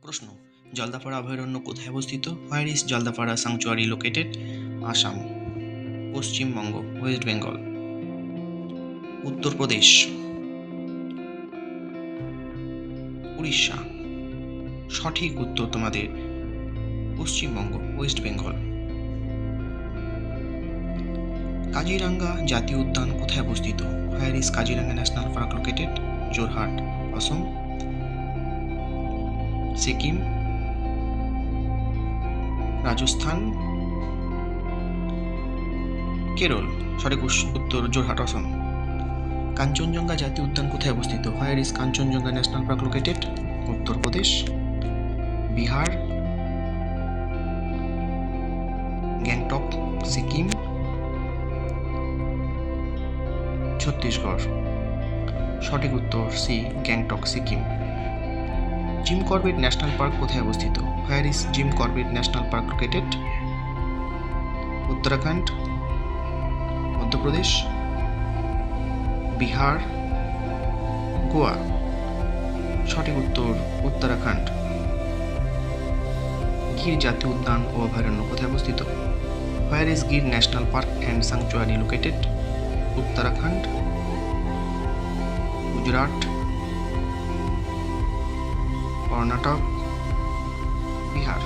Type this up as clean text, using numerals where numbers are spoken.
প্রশ্ন: জলদাপাড়া অভয়ারণ্য কোথায় অবস্থিত? Where is Jaldapara sanctuary located? Assam, Paschimbanga, West Bengal, Uttar Pradesh, Orissa. সঠিক উত্তর তোমাদের পশ্চিমবঙ্গ, ওয়েস্ট বেঙ্গল। কাজিরাঙ্গা জাতীয় উদ্যান কোথায় অবস্থিত? Where is Kaziranga national park located? Jorhat, Assam, Sikkim, Rajasthan, Kerala. সঠিক উত্তর জোরহাট, অসম। কাঞ্চনজঙ্ঘা জাতীয় উদ্যান কোথায় অবস্থিত? Where is Kanchenjunga national park located? Uttar Pradesh, Bihar, Gangtok, Sikkim, Chhattisgarh. সঠিক উত্তর C, Gangtok, Sikkim. Jim Corbett national park কোথায় অবস্থিত? Where is Jim Corbett national park located? Uttarakhand, Madhya Pradesh, Bihar, Goa. সঠিক উত্তর উত্তরাখণ্ড। গির জাতীয় উদ্যান ও অভয়ারণ্য কোথায় অবস্থিত? Where is Gir national park and sanctuary located? Uttarakhand, Gujarat, Karnataka, Bihar.